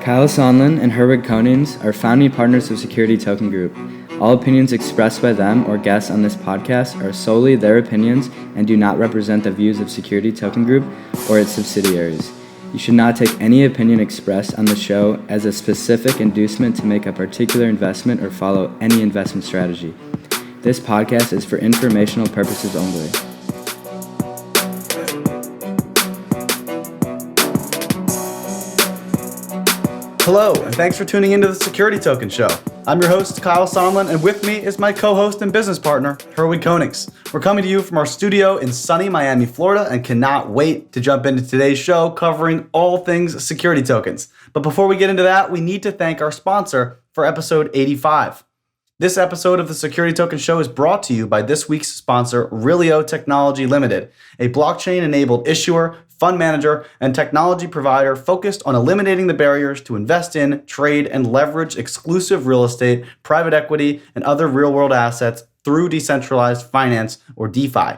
Kyle Sonlin and Herwig Konings are founding partners of Security Token Group. All opinions expressed by them or guests on this podcast are solely their opinions and do not represent the views of Security Token Group or its subsidiaries. You should not take any opinion expressed on the show as a specific inducement to make a particular investment or follow any investment strategy. This podcast is for informational purposes only. Hello, and thanks for tuning into the Security Token Show. I'm your host, Kyle Sonlin, and with me is my co-host and business partner, Herwig Konings. We're coming to you from our studio in sunny Miami, Florida, and cannot wait to jump into today's show covering all things security tokens. But before we get into that, we need to thank our sponsor for episode 85. This episode of the Security Token Show is brought to you by this week's sponsor, Relio Technology Limited, a blockchain-enabled issuer, fund manager, and technology provider focused on eliminating the barriers to invest in, trade, and leverage exclusive real estate, private equity, and other real-world assets through decentralized finance, or DeFi.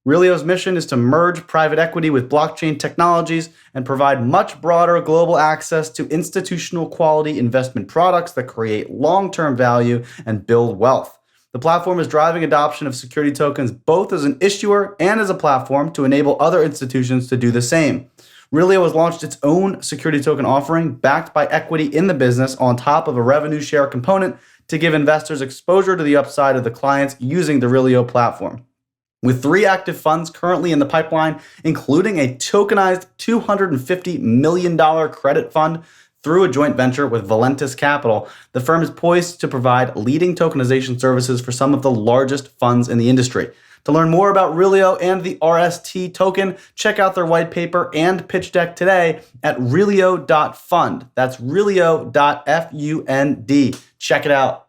Relio's mission is to merge private equity with blockchain technologies and provide much broader global access to institutional quality investment products that create long-term value and build wealth. The platform is driving adoption of security tokens both as an issuer and as a platform to enable other institutions to do the same. Relio has launched its own security token offering backed by equity in the business on top of a revenue share component to give investors exposure to the upside of the clients using the Relio platform. With 3 active funds currently in the pipeline, including a tokenized $250 million credit fund through a joint venture with Valentis Capital, the firm is poised to provide leading tokenization services for some of the largest funds in the industry. To learn more about Relio and the RST token, check out their white paper and pitch deck today at relio.fund. That's relio.fund. Check it out.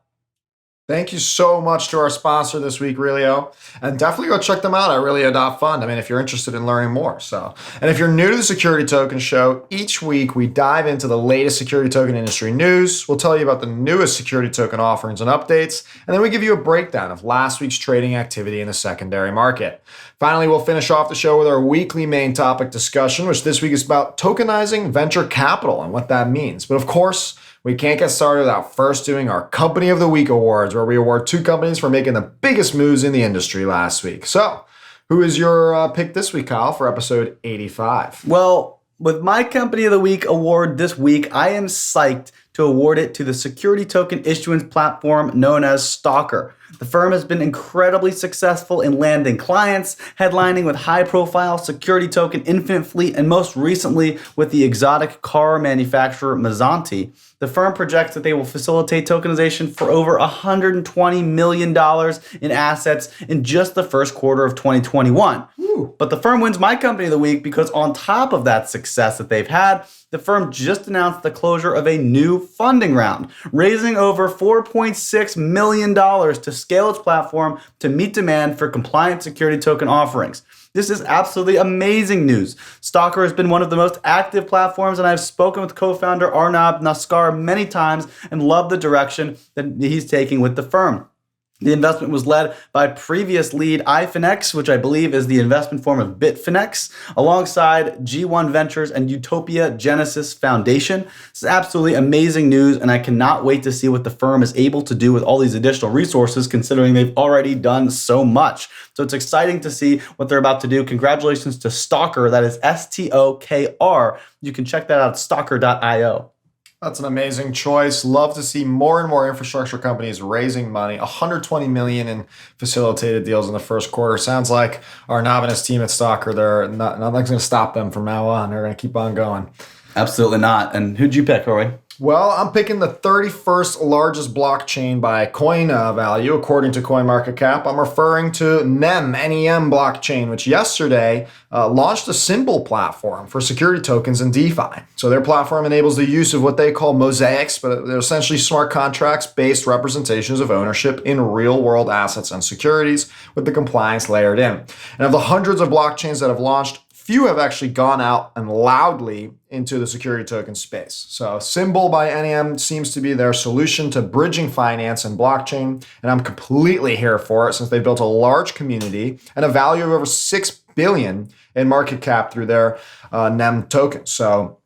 Thank you so much to our sponsor this week, Relio. And definitely go check them out at relio.fund. I mean, if you're interested in learning more. And if you're new to the Security Token Show, each week we dive into the latest security token industry news. We'll tell you about the newest security token offerings and updates. And then we give you a breakdown of last week's trading activity in the secondary market. Finally, we'll finish off the show with our weekly main topic discussion, which this week is about tokenizing venture capital and what that means. But of course, we can't get started without first doing our Company of the Week awards, where we award 2 companies for making the biggest moves in the industry last week. So, who is your pick this week, Kyle, for episode 85? Well, with my Company of the Week award this week, I am psyched to award it to the security token issuance platform known as Stalker. The firm has been incredibly successful in landing clients, headlining with high-profile security token Infinite Fleet, and most recently with the exotic car manufacturer Mazzanti. The firm projects that they will facilitate tokenization for over $120 million in assets in just the first quarter of 2021. Ooh. But the firm wins my Company of the Week because on top of that success that they've had, the firm just announced the closure of a new funding round, raising over $4.6 million to scale its platform to meet demand for compliant security token offerings. This is absolutely amazing news. Stalker has been one of the most active platforms, and I've spoken with co-founder Arnab Naskar many times and love the direction that he's taking with the firm. The investment was led by previous lead iFinex, which I believe is the investment form of Bitfinex, alongside G1 Ventures and Utopia Genesis Foundation. This is absolutely amazing news, and I cannot wait to see what the firm is able to do with all these additional resources, considering they've already done so much. So it's exciting to see what they're about to do. Congratulations to Stalker. That is STOKR. You can check that out at stalker.io. That's an amazing choice. Love to see more and more infrastructure companies raising money. 120 million in facilitated deals in the first quarter. Sounds like Arnab and his team at Stalker, nothing's going to stop them from now on. They're going to keep on going. Absolutely not. And who'd you pick, Roy? Well, I'm picking the 31st largest blockchain by coin value, according to CoinMarketCap. I'm referring to NEM blockchain, which yesterday launched a Symbol platform for security tokens and DeFi. So their platform enables the use of what they call mosaics, but they're essentially smart contracts-based representations of ownership in real-world assets and securities with the compliance layered in. And of the hundreds of blockchains that have launched, few have actually gone out and loudly into the security token space. So Symbol by NEM seems to be their solution to bridging finance and blockchain, and I'm completely here for it since they built a large community and a value of over $6 billion in market cap through their NEM token. So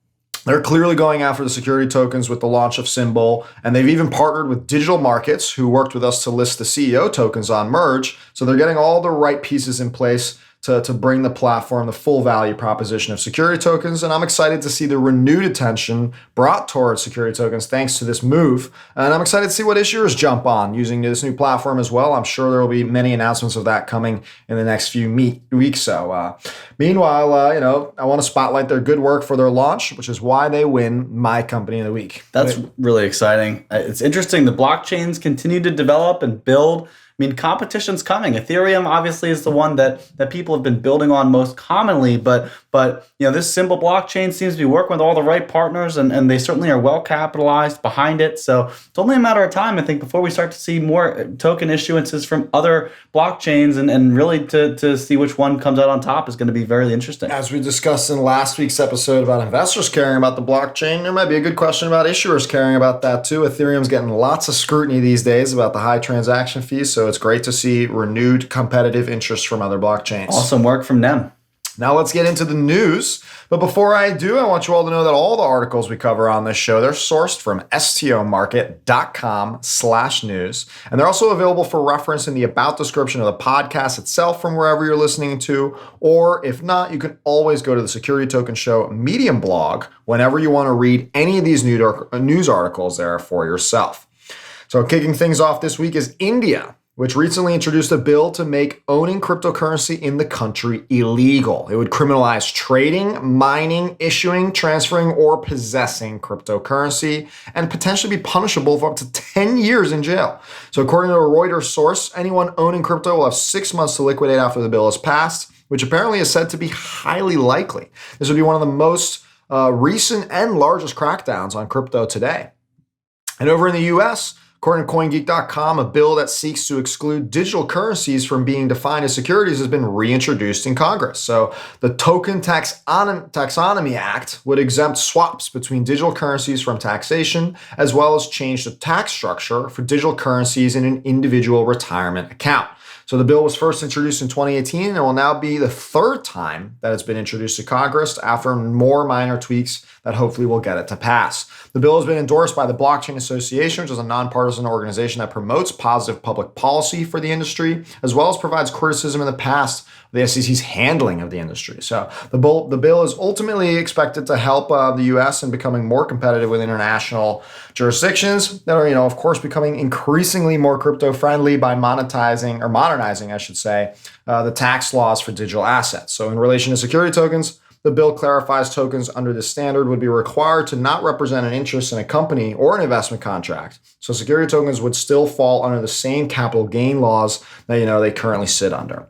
They're clearly going after the security tokens with the launch of Symbol, and they've even partnered with Digital Markets, who worked with us to list the CEO tokens on Merge. So they're getting all the right pieces in place to bring the platform the full value proposition of security tokens. And I'm excited to see the renewed attention brought towards security tokens thanks to this move. And I'm excited to see what issuers jump on using this new platform as well. I'm sure there will be many announcements of that coming in the next few weeks. So meanwhile, I want to spotlight their good work for their launch, which is why they win my company of the week. That's really exciting. It's interesting. The blockchains continue to develop and build. I mean, competition's coming. Ethereum obviously is the one that people have been building on most commonly, but this Symbol blockchain seems to be working with all the right partners, and they certainly are well capitalized behind it. So it's only a matter of time, I think, before we start to see more token issuances from other blockchains, and really to see which one comes out on top is going to be very interesting. As we discussed in last week's episode about investors caring about the blockchain, there might be a good question about issuers caring about that too. Ethereum's getting lots of scrutiny these days about the high transaction fees, so it's great to see renewed competitive interest from other blockchains. Awesome work from them. Now let's get into the news. But before I do, I want you all to know that all the articles we cover on this show, they're sourced from stomarket.com/news. And they're also available for reference in the about description of the podcast itself from wherever you're listening to. Or if not, you can always go to the Security Token Show Medium blog whenever you want to read any of these news articles there for yourself. So kicking things off this week is India, which recently introduced a bill to make owning cryptocurrency in the country illegal. It would criminalize trading, mining, issuing, transferring, or possessing cryptocurrency, and potentially be punishable for up to 10 years in jail. So according to a Reuters source, anyone owning crypto will have 6 months to liquidate after the bill is passed, which apparently is said to be highly likely. This would be one of the most recent and largest crackdowns on crypto today. And over in the US, according to CoinGeek.com, a bill that seeks to exclude digital currencies from being defined as securities has been reintroduced in Congress. So the Token Taxonomy Act would exempt swaps between digital currencies from taxation, as well as change the tax structure for digital currencies in an individual retirement account. So the bill was first introduced in 2018 and will now be the third time that it's been introduced to Congress after more minor tweaks that hopefully will get it to pass. The bill has been endorsed by the Blockchain Association, which is a nonpartisan organization that promotes positive public policy for the industry, as well as provides criticism in the past of the SEC's handling of the industry. So the bill is ultimately expected to help the U.S. in becoming more competitive with international jurisdictions that are, of course, becoming increasingly more crypto-friendly by modernizing, I should say, the tax laws for digital assets. So in relation to security tokens, the bill clarifies tokens under this standard would be required to not represent an interest in a company or an investment contract. So security tokens would still fall under the same capital gain laws that, they currently sit under.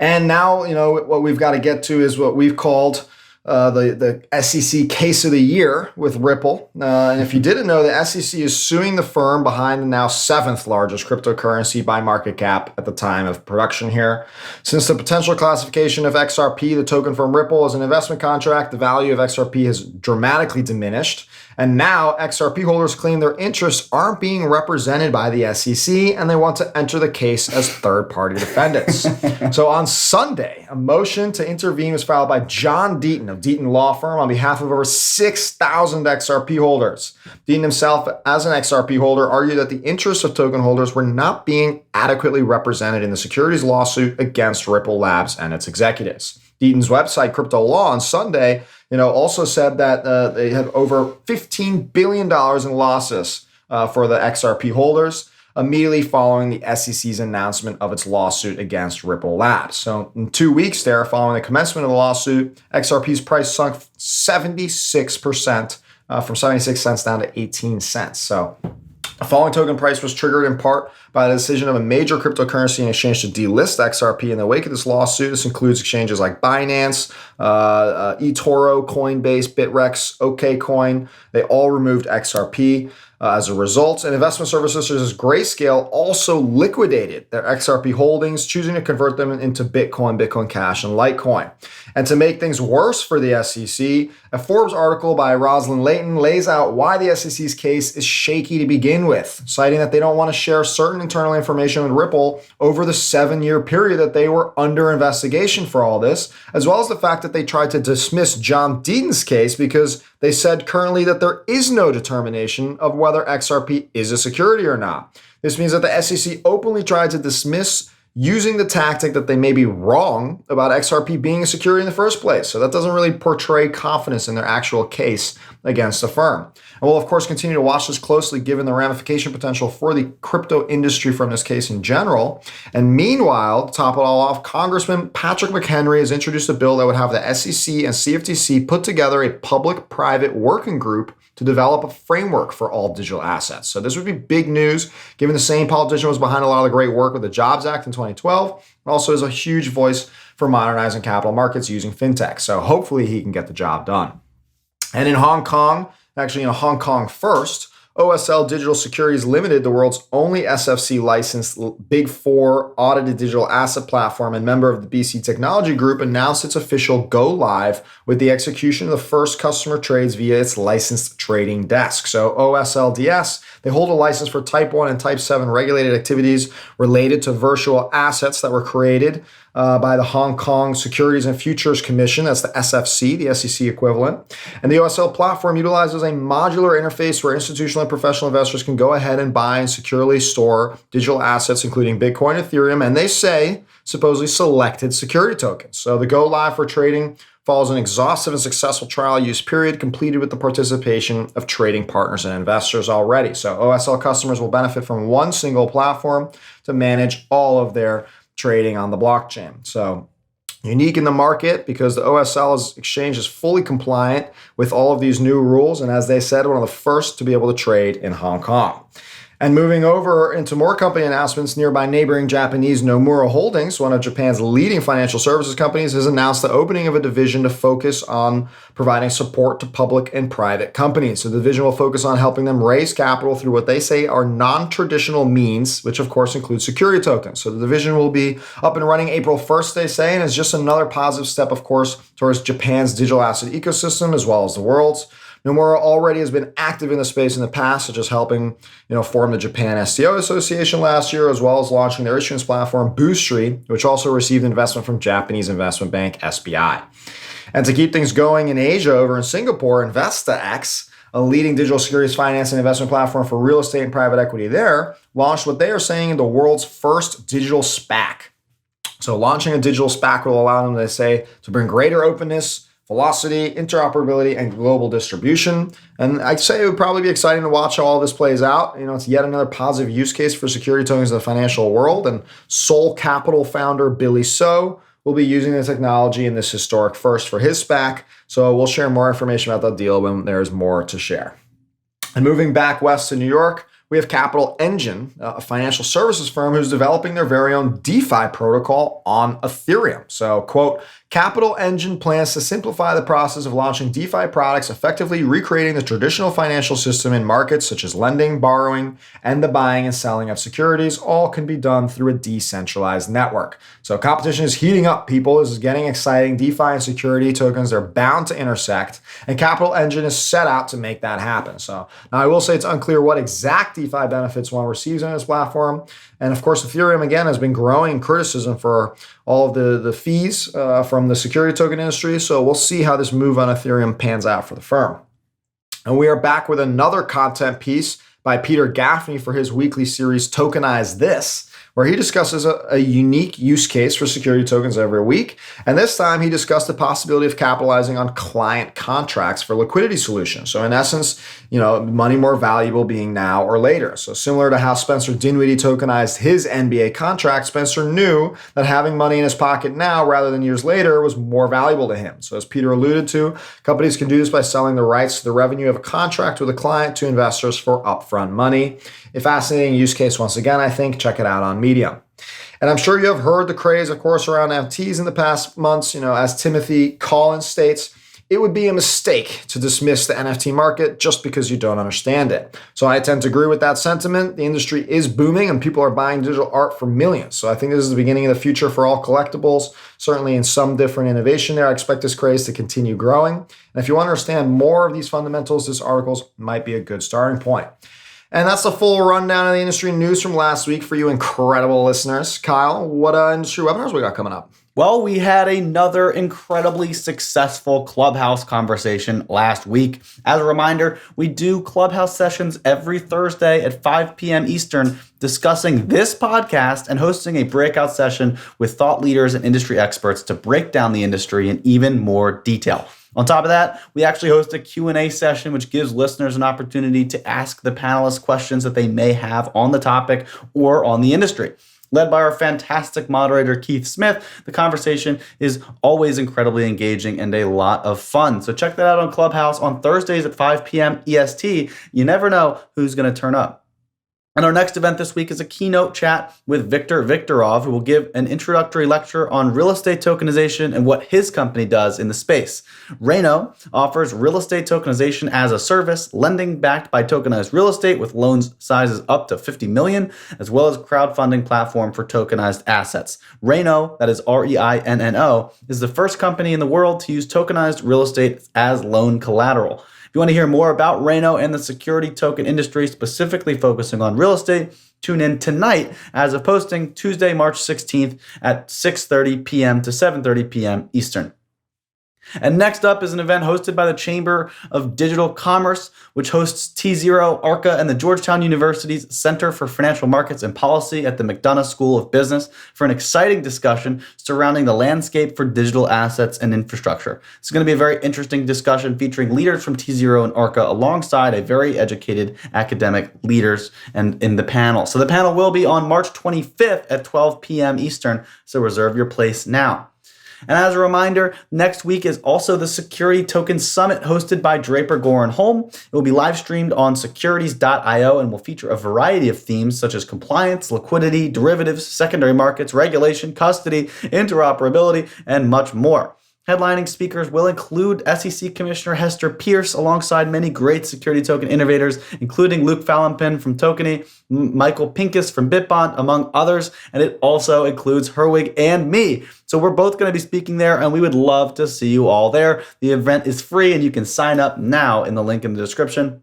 And now, what we've got to get to is what we've called the SEC case of the year with Ripple. And if you didn't know, the SEC is suing the firm behind the now 7th largest cryptocurrency by market cap at the time of production here. Since the potential classification of XRP, the token from Ripple, as an investment contract, the value of XRP has dramatically diminished. And now XRP holders claim their interests aren't being represented by the SEC, and they want to enter the case as third-party defendants. So on Sunday, a motion to intervene was filed by John Deaton of Deaton Law Firm on behalf of over 6,000 XRP holders. Deaton himself, as an XRP holder, argued that the interests of token holders were not being adequately represented in the securities lawsuit against Ripple Labs and its executives. Deaton's website, Crypto Law, on Sunday, also said that they had over $15 billion in losses for the XRP holders immediately following the SEC's announcement of its lawsuit against Ripple Labs. So in 2 weeks there, following the commencement of the lawsuit, XRP's price sunk 76% from 76 cents down to 18 cents. So the falling token price was triggered in part by the decision of a major cryptocurrency exchange to delist XRP in the wake of this lawsuit. This includes exchanges like Binance, eToro, Coinbase, Bitrex, OKCoin. They all removed XRP as a result. And investment services such as Grayscale also liquidated their XRP holdings, choosing to convert them into Bitcoin, Bitcoin Cash, and Litecoin. And to make things worse for the SEC, a Forbes article by Rosalind Layton lays out why the SEC's case is shaky to begin with, citing that they don't want to share certain internal information with Ripple over the 7-year period that they were under investigation for all this, as well as the fact that they tried to dismiss John Deaton's case because they said currently that there is no determination of whether XRP is a security or not. This means that the SEC openly tried to dismiss using the tactic that they may be wrong about XRP being a security in the first place. So that doesn't really portray confidence in their actual case against the firm. And we'll, of course, continue to watch this closely given the ramification potential for the crypto industry from this case in general. And meanwhile, to top it all off, Congressman Patrick McHenry has introduced a bill that would have the SEC and CFTC put together a public-private working group to develop a framework for all digital assets. So this would be big news, given the same politician was behind a lot of the great work with the Jobs Act in 2012, and also is a huge voice for modernizing capital markets using fintech. So hopefully he can get the job done. And in Hong Kong, actually in Hong Kong first, OSL Digital Securities Limited, the world's only SFC licensed Big Four audited digital asset platform and member of the BC Technology Group, announced its official go live with the execution of the first customer trades via its licensed trading desk. So OSLDS, they hold a license for Type 1 and Type 7 regulated activities related to virtual assets that were created by the Hong Kong Securities and Futures Commission. That's the SFC, the SEC equivalent. And the OSL platform utilizes a modular interface where institutional and professional investors can go ahead and buy and securely store digital assets, including Bitcoin, Ethereum, and they say supposedly selected security tokens. So the go live for trading follows an exhaustive and successful trial use period completed with the participation of trading partners and investors already. So OSL customers will benefit from one single platform to manage all of their trading on the blockchain. So unique in the market because the OSL exchange is fully compliant with all of these new rules. And as they said, one of the first to be able to trade in Hong Kong. And moving over into more company announcements, nearby neighboring Japanese Nomura Holdings, one of Japan's leading financial services companies, has announced the opening of a division to focus on providing support to public and private companies. So the division will focus on helping them raise capital through what they say are non-traditional means, which of course includes security tokens. So the division will be up and running April 1st, they say, and is just another positive step, of course, towards Japan's digital asset ecosystem as well as the world's. Nomura already has been active in the space in the past, such as helping, form the Japan STO Association last year, as well as launching their issuance platform, Boostry, which also received investment from Japanese investment bank SBI. And to keep things going in Asia, over in Singapore, InvestaX, a leading digital securities finance and investment platform for real estate and private equity there, launched what they are saying the world's first digital SPAC. So launching a digital SPAC will allow them, they say, to bring greater openness, velocity, interoperability, and global distribution. And I'd say it would probably be exciting to watch how all this plays out. It's yet another positive use case for security tokens in the financial world. And Soul Capital founder Billy So will be using the technology in this historic first for his SPAC. So we'll share more information about that deal when there's more to share. And moving back west to New York, we have Capital Engine, a financial services firm who's developing their very own DeFi protocol on Ethereum. So, quote, Capital Engine plans to simplify the process of launching DeFi products, effectively recreating the traditional financial system in markets such as lending, borrowing, and the buying and selling of securities. All can be done through a decentralized network. So competition is heating up, people. This is getting exciting. DeFi and security tokens, they're bound to intersect, and Capital Engine is set out to make that happen. So now I will say it's unclear what exact DeFi benefits one receives on this platform. And of course, Ethereum, again, has been growing criticism for all of the fees from the security token industry. So we'll see how this move on Ethereum pans out for the firm. And we are back with another content piece by Peter Gaffney for his weekly series, Tokenize This, where he discusses a unique use case for security tokens every week. And this time he discussed the possibility of capitalizing on client contracts for liquidity solutions. So in essence, money more valuable being now or later. So similar to how Spencer Dinwiddie tokenized his NBA contract, Spencer knew that having money in his pocket now rather than years later was more valuable to him. So as Peter alluded to, companies can do this by selling the rights to the revenue of a contract with a client to investors for upfront money. A fascinating use case once again, I think. Check it out on Medium. And I'm sure you have heard the craze, of course, around NFTs in the past months. As Timothy Collins states, it would be a mistake to dismiss the NFT market just because you don't understand it. So I tend to agree with that sentiment. The industry is booming and people are buying digital art for millions. So I think this is the beginning of the future for all collectibles. Certainly in some different innovation there, I expect this craze to continue growing. And if you want to understand more of these fundamentals, this article might be a good starting point. And that's the full rundown of the industry news from last week for you incredible listeners. Kyle, what industry webinars we got coming up? Well, we had another incredibly successful Clubhouse conversation last week. As a reminder, we do Clubhouse sessions every Thursday at 5 p.m. Eastern, discussing this podcast and hosting a breakout session with thought leaders and industry experts to break down the industry in even more detail. On top of that, we actually host a Q&A session, which gives listeners an opportunity to ask the panelists questions that they may have on the topic or on the industry. Led by our fantastic moderator, Keith Smith, the conversation is always incredibly engaging and a lot of fun. So check that out on Clubhouse on Thursdays at 5 p.m. EST. You never know who's going to turn up. And our next event this week is a keynote chat with Viktor Viktorov, who will give an introductory lecture on real estate tokenization and what his company does in the space. Reno offers real estate tokenization as a service, lending backed by tokenized real estate with loans sizes up to $50 million, as well as crowdfunding platform for tokenized assets. Reno, that is REINNO, is the first company in the world to use tokenized real estate as loan collateral. If you want to hear more about Reno and the security token industry, specifically focusing on real estate, tune in tonight as of posting Tuesday, March 16th at 6:30 p.m. to 7:30 p.m. Eastern. And next up is an event hosted by the Chamber of Digital Commerce, which hosts T0, ARCA, and the Georgetown University's Center for Financial Markets and Policy at the McDonough School of Business for an exciting discussion surrounding the landscape for digital assets and infrastructure. It's going to be a very interesting discussion featuring leaders from T0 and ARCA alongside a very educated academic leaders and in the panel. So the panel will be on March 25th at 12 p.m. Eastern, so reserve your place now. And as a reminder, next week is also the Security Token Summit hosted by Draper Goren Holm. It will be live streamed on securities.io and will feature a variety of themes such as compliance, liquidity, derivatives, secondary markets, regulation, custody, interoperability, and much more. Headlining speakers will include SEC Commissioner Hester Peirce alongside many great security token innovators, including Luke Fallenpin from Tokeny, Michael Pincus from Bitbont, among others. And it also includes Herwig and me. So we're both going to be speaking there, and we would love to see you all there. The event is free, and you can sign up now in the link in the description.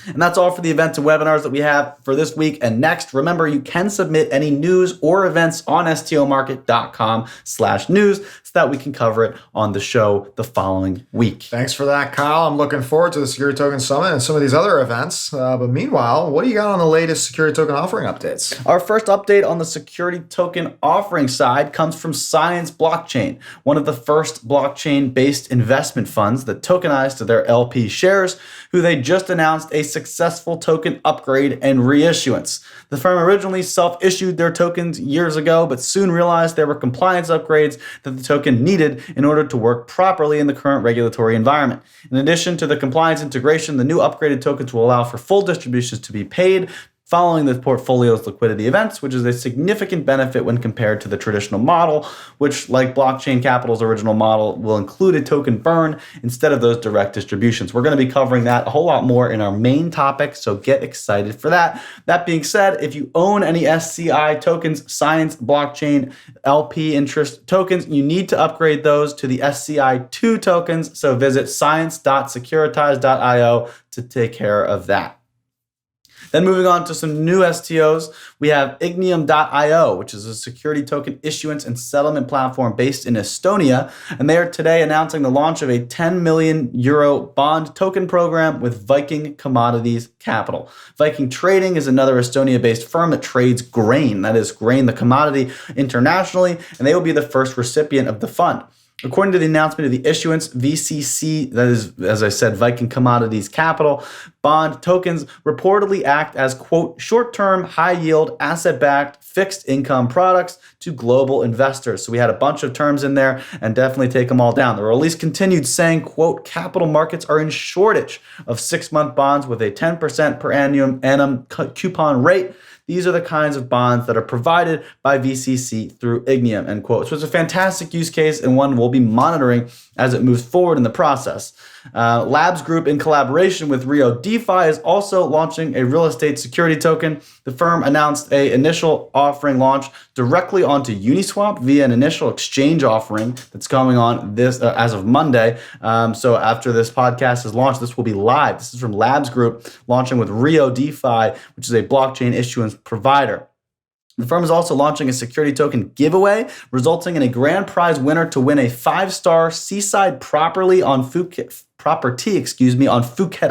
And that's all for the events and webinars that we have for this week and next. Remember, you can submit any news or events on stomarket.com/news so that we can cover it on the show the following week. Thanks for that, Kyle. I'm looking forward to the Security Token Summit and some of these other events. But meanwhile, what do you got on the latest security token offering updates? Our first update on the security token offering side comes from Science Blockchain, one of the first blockchain-based investment funds that tokenized their LP shares, who they just announced a successful token upgrade and reissuance. The firm originally self-issued their tokens years ago, but soon realized there were compliance upgrades that the token needed in order to work properly in the current regulatory environment. In addition to the compliance integration, the new upgraded tokens will allow for full distributions to be paid following the portfolio's liquidity events, which is a significant benefit when compared to the traditional model, which, like Blockchain Capital's original model, will include a token burn instead of those direct distributions. We're going to be covering that a whole lot more in our main topic, so get excited for that. That being said, if you own any SCI tokens, Science Blockchain LP interest tokens, you need to upgrade those to the SCI2 tokens, so visit science.securitize.io to take care of that. Then moving on to some new STOs, we have Ignium.io, which is a security token issuance and settlement platform based in Estonia. And they are today announcing the launch of a 10 million euro bond token program with Viking Commodities Capital. Viking Trading is another Estonia-based firm that trades grain, that is grain, the commodity, internationally, and they will be the first recipient of the fund. According to the announcement of the issuance, VCC, that is, as I said, Viking Commodities Capital, bond tokens reportedly act as, quote, short-term, high-yield, asset-backed, fixed-income products to global investors. So we had a bunch of terms in there and definitely take them all down. The release continued saying, quote, capital markets are in shortage of 6-month bonds with a 10% per annum coupon rate. These are the kinds of bonds that are provided by VCC through Ignium, end quote. So it's a fantastic use case and one we'll be monitoring as it moves forward in the process. Labs Group, in collaboration with Rio DeFi, is also launching a real estate security token. The firm announced an initial offering launch directly onto Uniswap via an initial exchange offering that's coming on this as of Monday. So after this podcast is launched, this will be live. This is from Labs Group, launching with Rio DeFi, which is a blockchain issuance provider. The firm is also launching a security token giveaway, resulting in a grand prize winner to win a 5-star seaside property on Phuket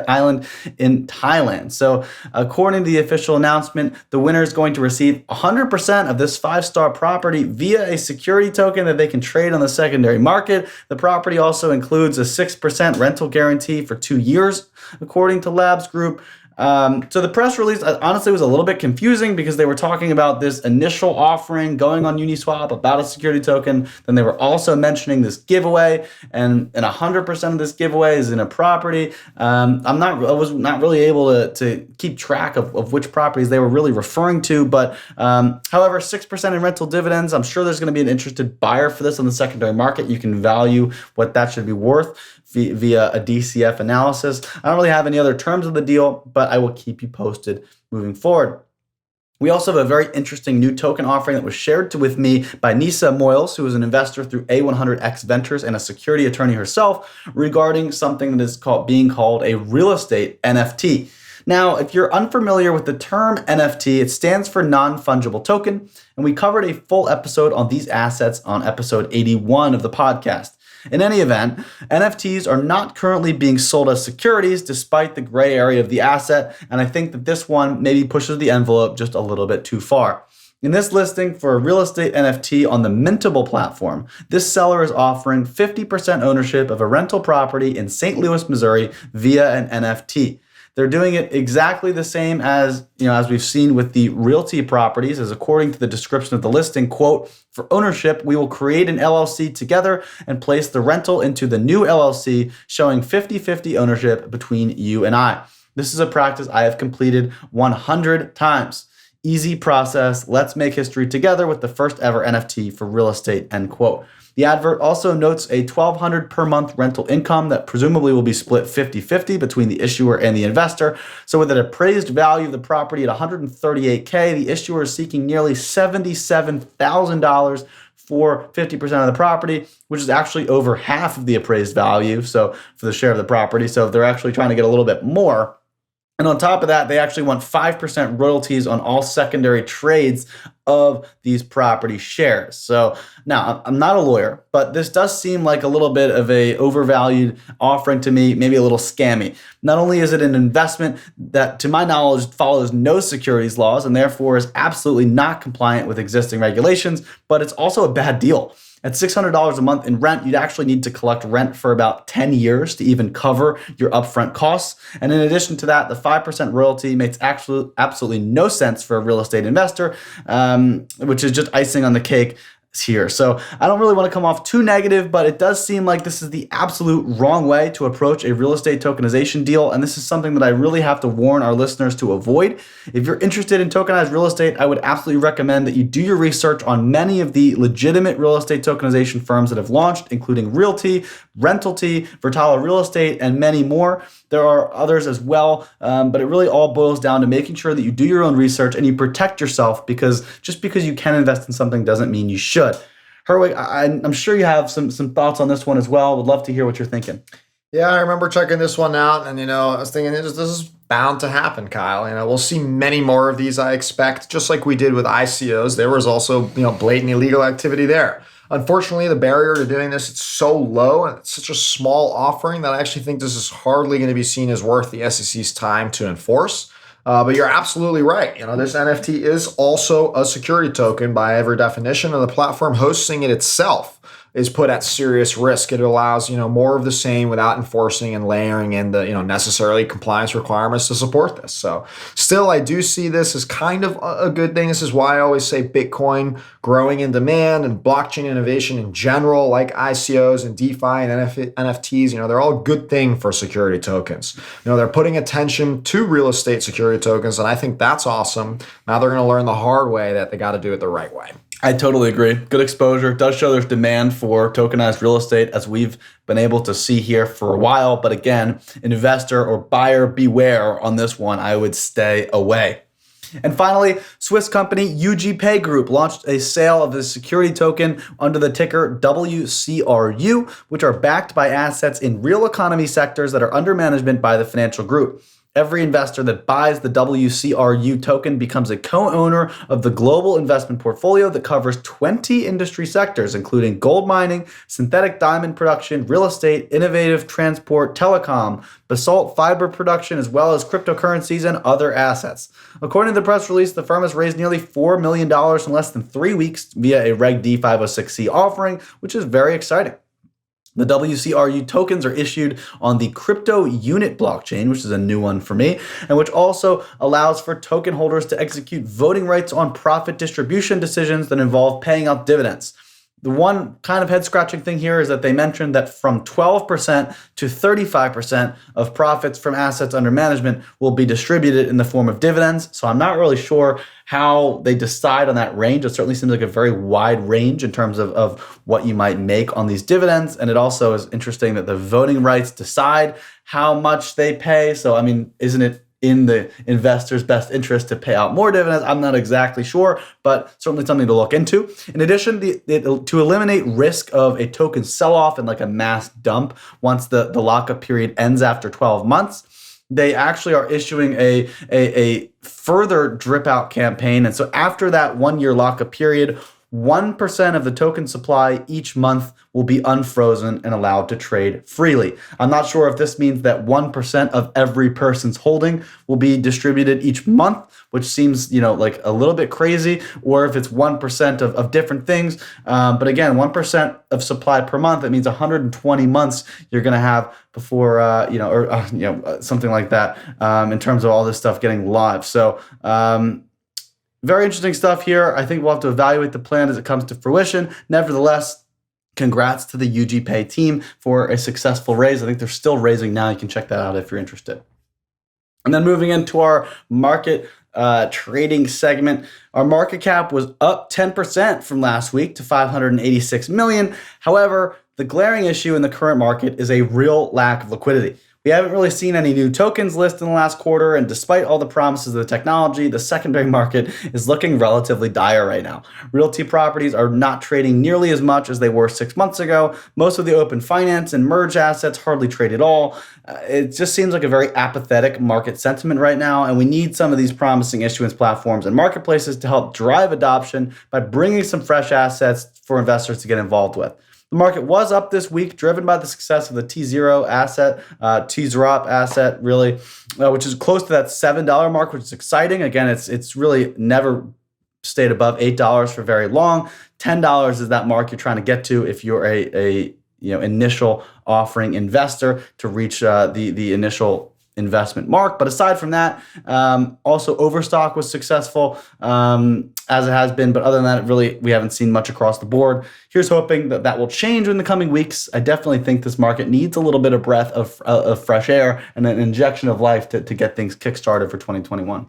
Island in Thailand. So according to the official announcement, the winner is going to receive 100% of this 5-star property via a security token that they can trade on the secondary market. The property also includes a 6% rental guarantee for 2 years, according to Labs Group. So the press release honestly was a little bit confusing because they were talking about this initial offering going on Uniswap about a security token. Then they were also mentioning this giveaway, and 100% of this giveaway is in a property. I was not really able to keep track of which properties they were really referring to. But however, 6% in rental dividends. I'm sure there's going to be an interested buyer for this on the secondary market. You can value what that should be worth via a DCF analysis. I don't really have any other terms of the deal, but I will keep you posted moving forward. We also have a very interesting new token offering that was shared with me by Nisa Moyles, who is an investor through A100X Ventures and a security attorney herself, regarding something that is being called a real estate NFT. Now, if you're unfamiliar with the term NFT, it stands for non-fungible token, and we covered a full episode on these assets on episode 81 of the podcast. In any event, NFTs are not currently being sold as securities despite the gray area of the asset, and I think that this one maybe pushes the envelope just a little bit too far. In this listing for a real estate NFT on the Mintable platform, this seller is offering 50% ownership of a rental property in St. Louis, Missouri via an NFT. They're doing it exactly the same as we've seen with the realty properties, as according to the description of the listing, quote, "For ownership, we will create an LLC together and place the rental into the new LLC, showing 50-50 ownership between you and I. This is a practice I have completed 100 times. Easy process. Let's make history together with the first ever NFT for real estate," end quote. The advert also notes a $1,200 per month rental income that presumably will be split 50-50 between the issuer and the investor. So with an appraised value of the property at $138K, the issuer is seeking nearly $77,000 for 50% of the property, which is actually over half of the appraised value. So for the share of the property. So if they're actually trying to get a little bit more. And on top of that, they actually want 5% royalties on all secondary trades of these property shares. So now, I'm not a lawyer, but this does seem like a little bit of a overvalued offering to me, maybe a little scammy. Not only is it an investment that, to my knowledge, follows no securities laws and therefore is absolutely not compliant with existing regulations, but it's also a bad deal. At $600 a month in rent, you'd actually need to collect rent for about 10 years to even cover your upfront costs. And in addition to that, the 5% royalty makes absolutely no sense for a real estate investor, which is just icing on the cake here. So I don't really want to come off too negative, but it does seem like this is the absolute wrong way to approach a real estate tokenization deal. And this is something that I really have to warn our listeners to avoid. If you're interested in tokenized real estate, I would absolutely recommend that you do your research on many of the legitimate real estate tokenization firms that have launched, including Realty, Rentalty, Vertala Real Estate, and many more. There are others as well, but it really all boils down to making sure that you do your own research and you protect yourself, because just because you can invest in something doesn't mean you should. Herwig, I'm sure you have some thoughts on this one as well. Would love to hear what you're thinking. Yeah, I remember checking this one out, and I was thinking this is bound to happen, Kyle. We'll see many more of these, I expect, just like we did with ICOs. There was also blatant illegal activity there. Unfortunately, the barrier to doing this, it's so low and it's such a small offering that I actually think this is hardly going to be seen as worth the SEC's time to enforce. But you're absolutely right. This NFT is also a security token by every definition, and the platform hosting it itself is put at serious risk. It allows, more of the same without enforcing and layering in the, necessarily compliance requirements to support this. So still, I do see this as kind of a good thing. This is why I always say Bitcoin growing in demand and blockchain innovation in general, like ICOs and DeFi and NFTs, they're all good thing for security tokens. They're putting attention to real estate security tokens, and I think that's awesome. Now they're going to learn the hard way that they got to do it the right way. I totally agree. Good exposure. Does show there's demand for tokenized real estate, as we've been able to see here for a while. But again, investor or buyer beware on this one. I would stay away. And finally, Swiss company UGPay Group launched a sale of the security token under the ticker WCRU, which are backed by assets in real economy sectors that are under management by the financial group. Every investor that buys the WCRU token becomes a co-owner of the global investment portfolio that covers 20 industry sectors, including gold mining, synthetic diamond production, real estate, innovative transport, telecom, basalt fiber production, as well as cryptocurrencies and other assets. According to the press release, the firm has raised nearly $4 million in less than 3 weeks via a Reg D 506C offering, which is very exciting. The WCRU tokens are issued on the Crypto Unit blockchain, which is a new one for me, and which also allows for token holders to execute voting rights on profit distribution decisions that involve paying out dividends. The one kind of head-scratching thing here is that they mentioned that from 12% to 35% of profits from assets under management will be distributed in the form of dividends. So I'm not really sure how they decide on that range. It certainly seems like a very wide range in terms of what you might make on these dividends. And it also is interesting that the voting rights decide how much they pay. So, I mean, isn't it in the investor's best interest to pay out more dividends? I'm not exactly sure, but certainly something to look into. In addition, to eliminate risk of a token sell-off and like a mass dump once the lockup period ends after 12 months, they actually are issuing a further drip out campaign. And so after that 1 year lockup period, 1% of the token supply each month will be unfrozen and allowed to trade freely. I'm not sure if this means that 1% of every person's holding will be distributed each month, which seems, like a little bit crazy, or if it's 1% of different things. But again, 1% of supply per month, it means 120 months you're going to have before, something like that in terms of all this stuff getting live. So, very interesting stuff here. I think we'll have to evaluate the plan as it comes to fruition. Nevertheless, congrats to the UGPay team for a successful raise. I think they're still raising now. You can check that out if you're interested. And then moving into our market trading segment, our market cap was up 10% from last week to 586 million. However, the glaring issue in the current market is a real lack of liquidity. We haven't really seen any new tokens list in the last quarter, and despite all the promises of the technology, the secondary market is looking relatively dire right now. Realty properties are not trading nearly as much as they were 6 months ago. Most of the open finance and merge assets hardly trade at all. It just seems like a very apathetic market sentiment right now, and we need some of these promising issuance platforms and marketplaces to help drive adoption by bringing some fresh assets for investors to get involved with. The market was up this week, driven by the success of the T0 asset, T-Zerop asset, really, which is close to that $7 mark, which is exciting. Again, it's really never stayed above $8 for very long. $10 is that mark you're trying to get to if you're a initial offering investor to reach the initial investment mark. But aside from that, also Overstock was successful as it has been. But other than that, really, we haven't seen much across the board. Here's hoping that will change in the coming weeks. I definitely think this market needs a little bit of breath of fresh air and an injection of life to get things kickstarted for 2021.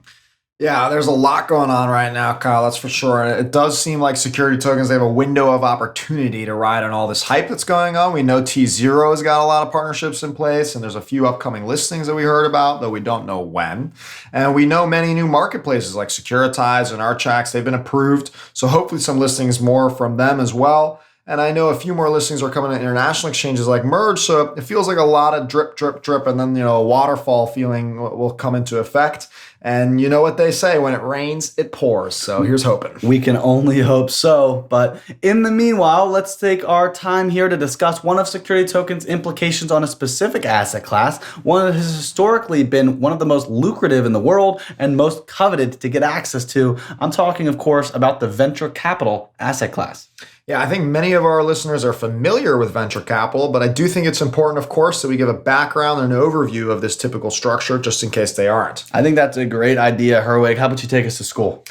Yeah, there's a lot going on right now, Kyle, that's for sure. And it does seem like security tokens, they have a window of opportunity to ride on all this hype that's going on. We know T0 has got a lot of partnerships in place, and there's a few upcoming listings that we heard about, though we don't know when. And we know many new marketplaces like Securitize and Archax, they've been approved. So hopefully some listings more from them as well. And I know a few more listings are coming to international exchanges like Merge. So it feels like a lot of drip, drip, drip. And then, a waterfall feeling will come into effect. And you know what they say, when it rains, it pours. So here's hoping. We can only hope so. But in the meanwhile, let's take our time here to discuss one of security tokens' implications on a specific asset class, one that has historically been one of the most lucrative in the world and most coveted to get access to. I'm talking, of course, about the venture capital asset class. Yeah, I think many of our listeners are familiar with venture capital, but I do think it's important, of course, that we give a background and an overview of this typical structure just in case they aren't. I think that's a great idea, Herwig. How about you take us to school?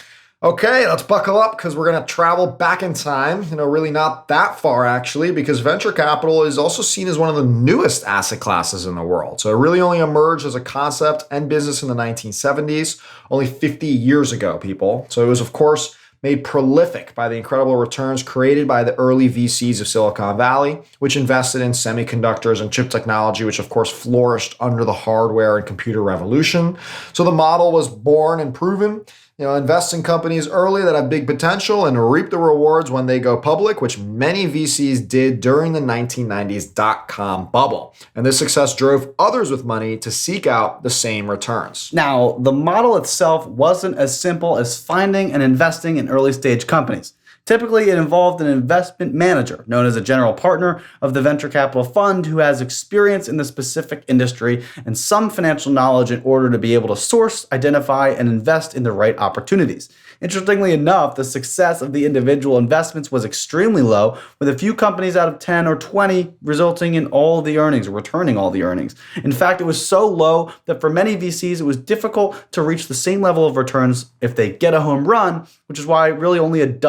Okay, let's buckle up because we're going to travel back in time, really not that far actually, because venture capital is also seen as one of the newest asset classes in the world. So it really only emerged as a concept and business in the 1970s, only 50 years ago, people. So it was, of course, made prolific by the incredible returns created by the early VCs of Silicon Valley, which invested in semiconductors and chip technology, which of course flourished under the hardware and computer revolution. So the model was born and proven. Invest in companies early that have big potential and reap the rewards when they go public, which many VCs did during the 1990s dot-com bubble. And this success drove others with money to seek out the same returns. Now, the model itself wasn't as simple as finding and investing in early stage companies. Typically, it involved an investment manager, known as a general partner of the venture capital fund, who has experience in the specific industry and some financial knowledge in order to be able to source, identify, and invest in the right opportunities. Interestingly enough, the success of the individual investments was extremely low, with a few companies out of 10 or 20 resulting in all the earnings or returning all the earnings. In fact, it was so low that for many VCs, it was difficult to reach the same level of returns if they get a home run, which is why really only a few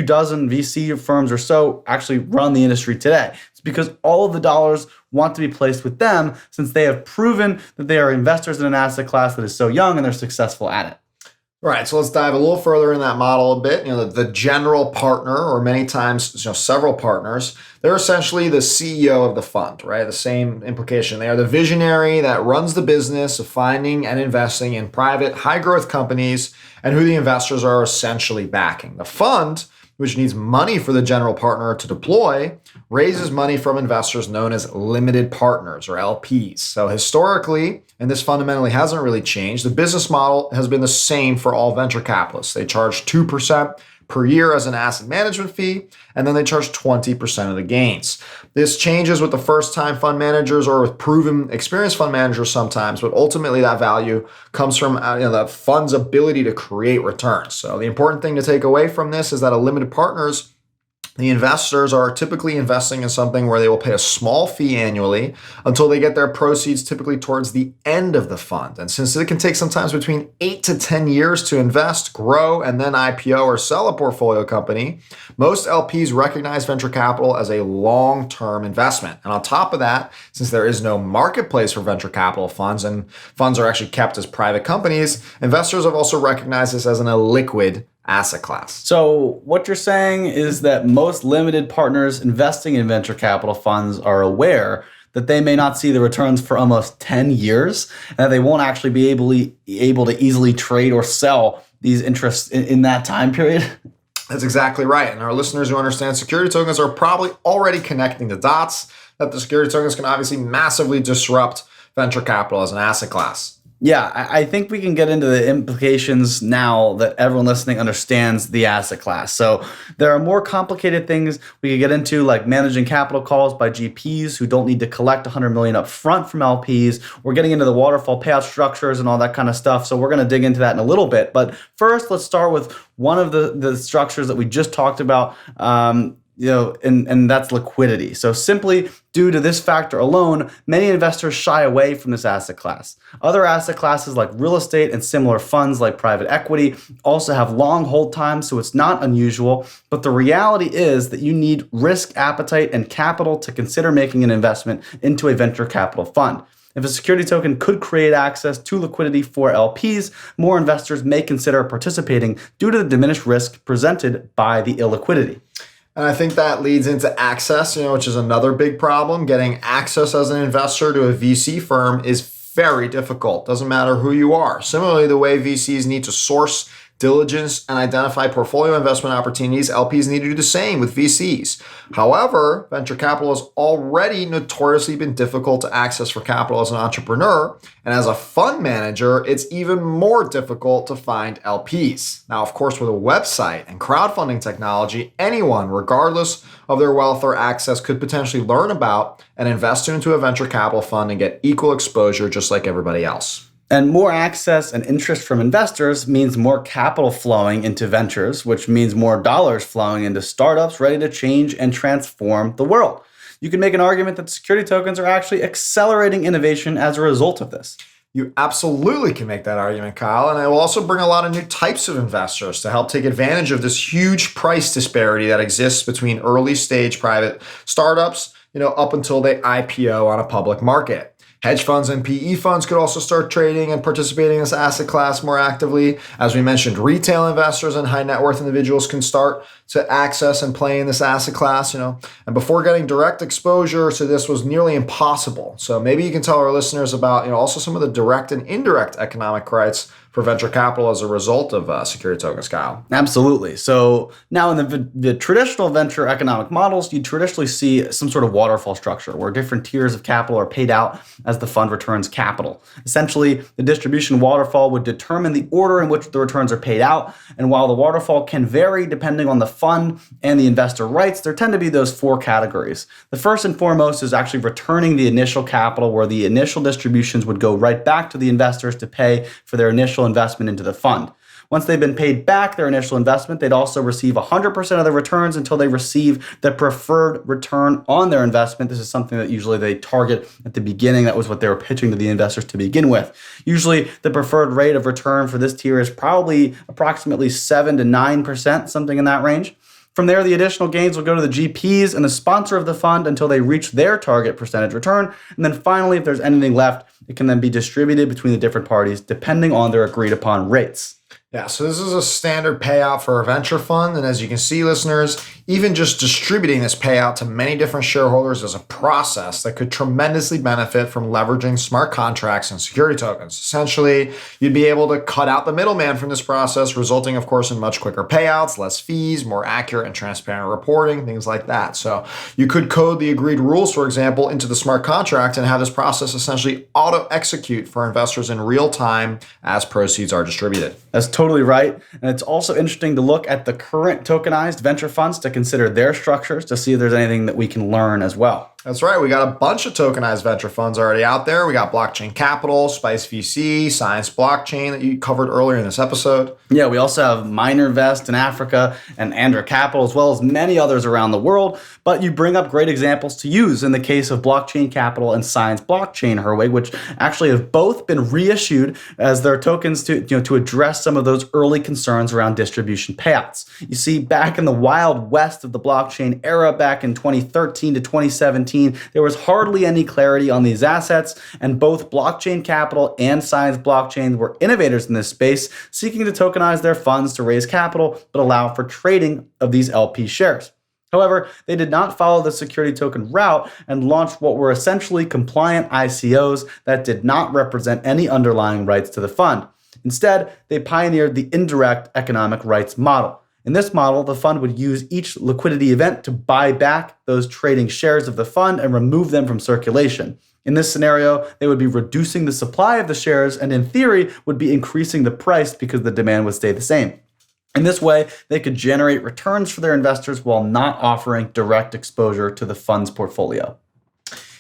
dozen VC firms or so actually run the industry today. It's because all of the dollars want to be placed with them since they have proven that they are investors in an asset class that is so young and they're successful at it. Right, so let's dive a little further in that model a bit. The general partner, or many times several partners, they're essentially the CEO of the fund, right? The same implication. They are the visionary that runs the business of finding and investing in private, high-growth companies and who the investors are essentially backing. The fund, which needs money for the general partner to deploy, raises money from investors known as limited partners or LPs. So historically, and this fundamentally hasn't really changed, the business model has been the same for all venture capitalists. They charge 2% per year as an asset management fee, and then they charge 20% of the gains. This changes with the first-time fund managers or with proven experienced fund managers sometimes, but ultimately that value comes from the fund's ability to create returns. So the important thing to take away from this is that a limited partners, the investors are typically investing in something where they will pay a small fee annually until they get their proceeds typically towards the end of the fund. And since it can take sometimes between 8 to 10 years to invest, grow, and then IPO or sell a portfolio company, most LPs recognize venture capital as a long-term investment. And on top of that, since there is no marketplace for venture capital funds and funds are actually kept as private companies, investors have also recognized this as an illiquid asset class. So what you're saying is that most limited partners investing in venture capital funds are aware that they may not see the returns for almost 10 years and that they won't actually be able to easily trade or sell these interests in that time period? That's exactly right. And our listeners who understand security tokens are probably already connecting the dots that the security tokens can obviously massively disrupt venture capital as an asset class. Yeah, I think we can get into the implications now that everyone listening understands the asset class. So there are more complicated things we could get into, like managing capital calls by GPs who don't need to collect $100 million up front from LPs. We're getting into the waterfall payout structures and all that kind of stuff. So we're going to dig into that in a little bit. But first, let's start with one of the structures that we just talked about. And that's liquidity. So simply due to this factor alone, many investors shy away from this asset class. Other asset classes like real estate and similar funds like private equity also have long hold times, so it's not unusual. But the reality is that you need risk appetite and capital to consider making an investment into a venture capital fund. If a security token could create access to liquidity for LPs, more investors may consider participating due to the diminished risk presented by the illiquidity. And I think that leads into access, which is another big problem. Getting access as an investor to a VC firm is very difficult. Doesn't matter who you are. Similarly, the way VCs need to source, diligence, and identify portfolio investment opportunities, LPs need to do the same with VCs. However, venture capital has already notoriously been difficult to access for capital as an entrepreneur, and as a fund manager, it's even more difficult to find LPs. Now, of course, with a website and crowdfunding technology, anyone, regardless of their wealth or access, could potentially learn about and invest into a venture capital fund and get equal exposure just like everybody else. And more access and interest from investors means more capital flowing into ventures, which means more dollars flowing into startups ready to change and transform the world. You can make an argument that security tokens are actually accelerating innovation as a result of this. You absolutely can make that argument, Kyle. And it will also bring a lot of new types of investors to help take advantage of this huge price disparity that exists between early stage private startups, up until they IPO on a public market. Hedge funds and PE funds could also start trading and participating in this asset class more actively. As we mentioned, retail investors and high net worth individuals can start to access and play in this asset class, And before getting direct exposure to this was nearly impossible. So maybe you can tell our listeners about, also some of the direct and indirect economic rights for venture capital as a result of security tokens, Kyle. Absolutely. So now in the traditional venture economic models, you traditionally see some sort of waterfall structure where different tiers of capital are paid out as the fund returns capital. Essentially, the distribution waterfall would determine the order in which the returns are paid out. And while the waterfall can vary depending on the fund and the investor rights, there tend to be those four categories. The first and foremost is actually returning the initial capital, where the initial distributions would go right back to the investors to pay for their initial investment into the fund. Once they've been paid back their initial investment, they'd also receive 100% of the returns until they receive the preferred return on their investment. This is something that usually they target at the beginning. That was what they were pitching to the investors to begin with. Usually the preferred rate of return for this tier is probably approximately 7 to 9%, something in that range. From there, the additional gains will go to the GPs and the sponsor of the fund until they reach their target percentage return. And then finally, if there's anything left, it can then be distributed between the different parties depending on their agreed upon rates. Yeah, so this is a standard payout for a venture fund. And as you can see, listeners, even just distributing this payout to many different shareholders is a process that could tremendously benefit from leveraging smart contracts and security tokens. Essentially, you'd be able to cut out the middleman from this process, resulting, of course, in much quicker payouts, less fees, more accurate and transparent reporting, things like that. So you could code the agreed rules, for example, into the smart contract and have this process essentially auto-execute for investors in real time as proceeds are distributed. That's totally right. And it's also interesting to look at the current tokenized venture funds to consider their structures to see if there's anything that we can learn as well. That's right. We got a bunch of tokenized venture funds already out there. We got Blockchain Capital, Spice VC, Science Blockchain that you covered earlier in this episode. Yeah, we also have MinerVest in Africa and Andra Capital, as well as many others around the world. But you bring up great examples to use in the case of Blockchain Capital and Science Blockchain, Herwig, which actually have both been reissued as their tokens to address some of those early concerns around distribution payouts. You see, back in the wild west of the blockchain era, back in 2013 to 2017, there was hardly any clarity on these assets, and both Blockchain Capital and Science Blockchain were innovators in this space, seeking to tokenize their funds to raise capital but allow for trading of these LP shares. However, they did not follow the security token route and launched what were essentially compliant ICOs that did not represent any underlying rights to the fund. Instead, they pioneered the indirect economic rights model. In this model, the fund would use each liquidity event to buy back those trading shares of the fund and remove them from circulation. In this scenario, they would be reducing the supply of the shares and in theory would be increasing the price because the demand would stay the same. In this way, they could generate returns for their investors while not offering direct exposure to the fund's portfolio.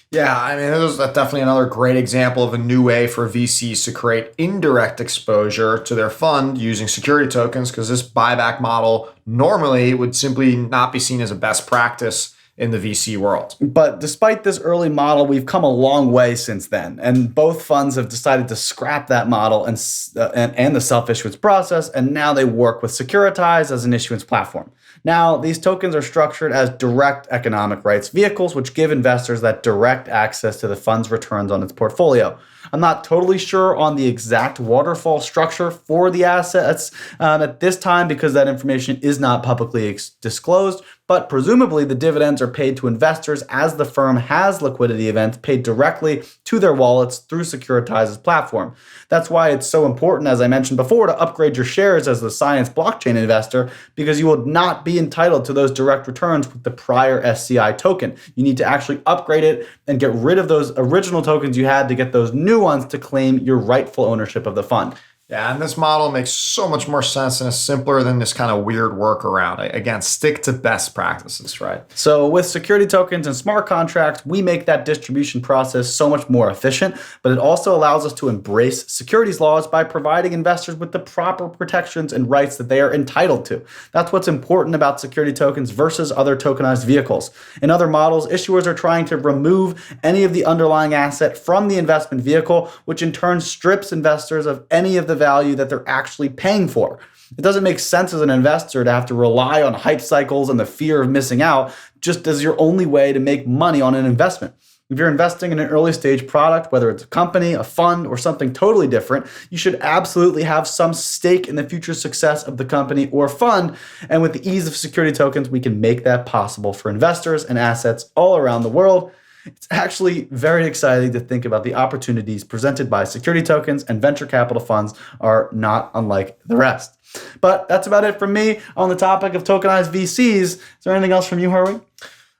Yeah, I mean, this is definitely another great example of a new way for VCs to create indirect exposure to their fund using security tokens, because this buyback model normally would simply not be seen as a best practice in the VC world. But despite this early model, we've come a long way since then, and both funds have decided to scrap that model and the self-issuance process, and now they work with Securitize as an issuance platform. Now, these tokens are structured as direct economic rights vehicles, which give investors that direct access to the fund's returns on its portfolio. I'm not totally sure on the exact waterfall structure for the assets at this time because that information is not publicly disclosed, but presumably the dividends are paid to investors as the firm has liquidity events paid directly to their wallets through Securitize's platform. That's why it's so important, as I mentioned before, to upgrade your shares as the Science Blockchain investor, because you will not be entitled to those direct returns with the prior SCI token. You need to actually upgrade it and get rid of those original tokens you had to get those new ones to claim your rightful ownership of the fund. Yeah, and this model makes so much more sense and is simpler than this kind of weird workaround. Again, stick to best practices, right? So with security tokens and smart contracts, we make that distribution process so much more efficient, but it also allows us to embrace securities laws by providing investors with the proper protections and rights that they are entitled to. That's what's important about security tokens versus other tokenized vehicles. In other models, issuers are trying to remove any of the underlying asset from the investment vehicle, which in turn strips investors of any of the value that they're actually paying for. It doesn't make sense as an investor to have to rely on hype cycles and the fear of missing out just as your only way to make money on an investment. If you're investing in an early stage product, whether it's a company, a fund, or something totally different, you should absolutely have some stake in the future success of the company or fund. And with the ease of security tokens, we can make that possible for investors and assets all around the world. It's actually very exciting to think about the opportunities presented by security tokens, and venture capital funds are not unlike the rest. But that's about it from me on the topic of tokenized VCs. Is there anything else from you, Harvey?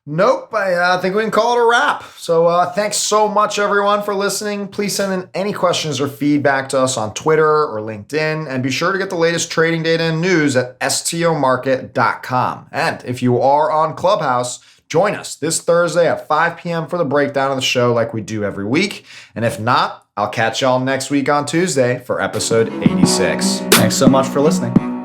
Nope, I think we can call it a wrap. So thanks so much, everyone, for listening. Please send in any questions or feedback to us on Twitter or LinkedIn, and be sure to get the latest trading data and news at stomarket.com. And if you are on Clubhouse, join us this Thursday at 5 p.m. for the breakdown of the show like we do every week. And if not, I'll catch y'all next week on Tuesday for episode 86. Thanks so much for listening.